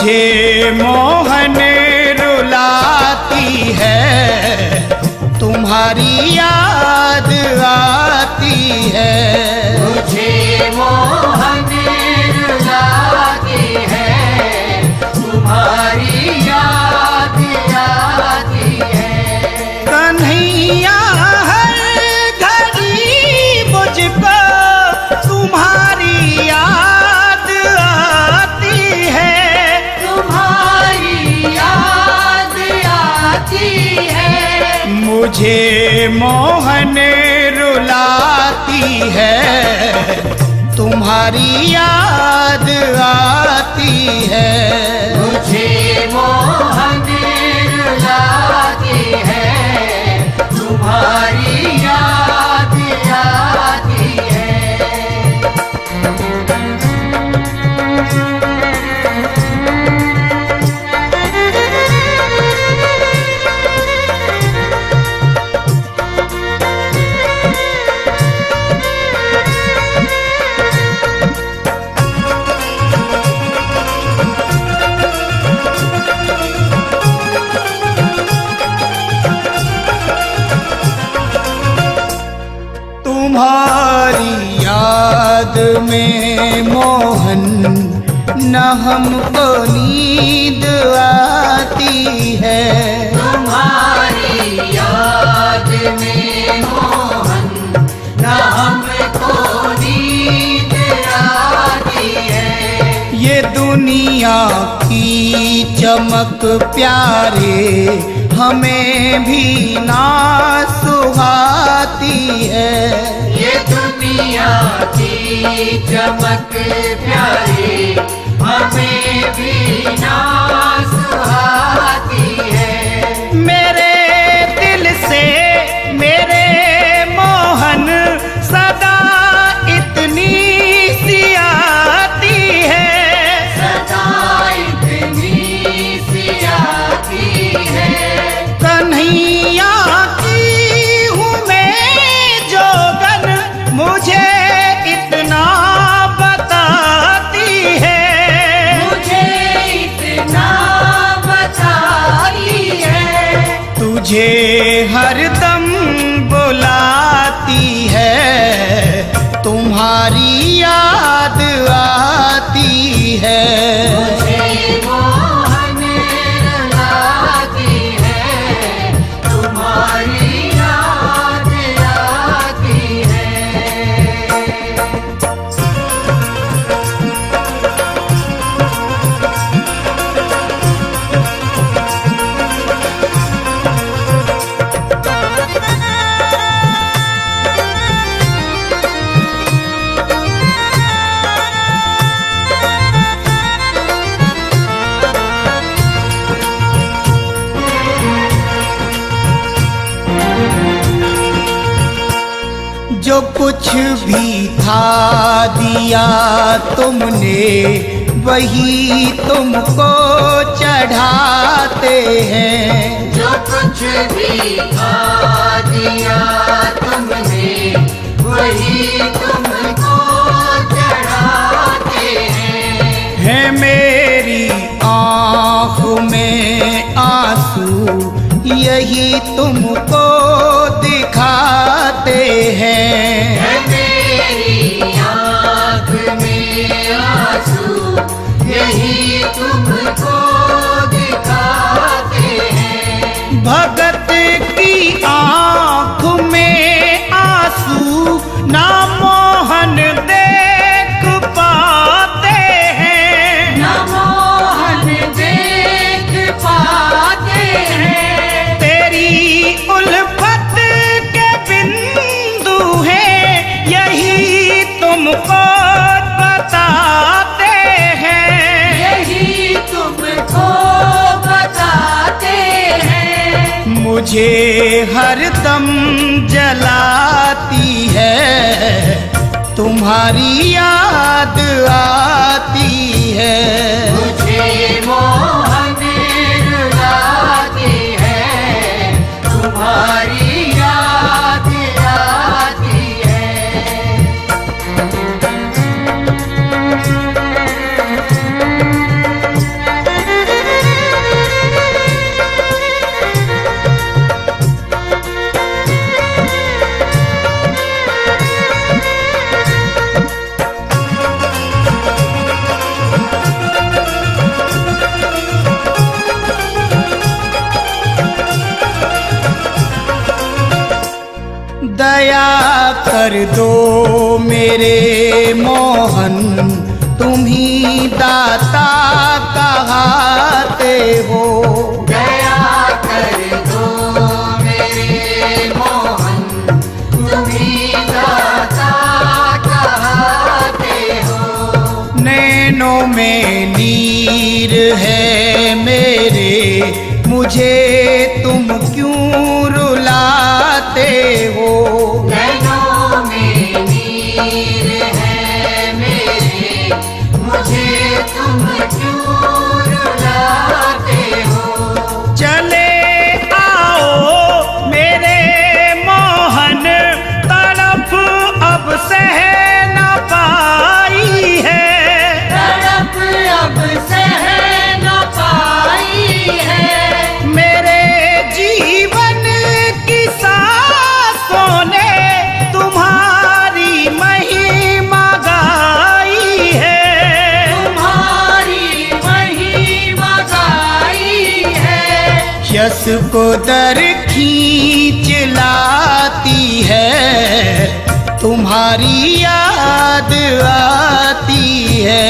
मुझे मोहन रुलाती है, तुम्हारी याद आती है। मुझे मोहन रुलाती है, तुम्हारी याद आती है। कन्हैया हर घड़ी मुझको तुम्हारी याद आती है, तुम्हारी याद आती है। मुझे मोहन रुलाती है, तुम्हारी याद आती है। मुझे मोहन रुलाती है, तुम्हारी याद आती है। तुम्हारी याद में मोहन न हमको नींद आती है। तुम्हारी याद में मोहन न हमको नींद आती है। ये दुनिया की चमक प्यारे हमें भी ना सुहाती है। ये दुनिया की चमक प्यारी हमें भी ना सुहाती है। मेरे दिल से मेरे मोहन सदा इतनी सी आती है, सदा इतनी सी आती है। कन्हैया की हूँ मैं जोगन, मुझे इतना बताती है, मुझे इतना बताती है। तुझे हरदम बुलाती है, तुम्हारी याद आती है। मुझे मोहन रुलाती है, तुम्हारी याद आती है। जो कुछ भी था दिया तुमने, वही तुमको चढ़ाते हैं। जो कुछ भी खा दिया तुमने, वही तुमको चढ़ाते हैं। है मेरी आँख में आंसू, यही तुमको दिखाते हैं। है मेरी आँख में आंसू, यही तुमको दिखाते हैं। भगत की आँख में आंसू ना मोहन देख पाते हैं, न मोहन देख पाते हैं। तेरी उल्फत के बिंदु हैं, यही तुमको बताते हैं, यही तुमको बताते हैं। मुझे हरदम जलाती है, तुम्हारी याद आती है। मुझे मोहन रुलाती है, तुम्हारी याद आती है। दया कर दो मेरे मोहन, तुम ही दाता कहाते हो। दया कर दो मेरे मोहन, तुम ही दाता कहते हो। नैनों में नीर है मेरे, मुझे तुम क्यों रुलाते हो। नैनों में नीर है मेरे, मुझे तुम क्यों रुलाते हो। चले आओ मेरे मोहन, तड़प अब सह न पाई है। तड़प अब सह न पाई है। मेरे जीवन की सांसों ने तुम्हारी महिमा गाई है। तुम्हारी महिमा गाई है। यश को दर खींच लाती है, तुम्हारी याद आती है।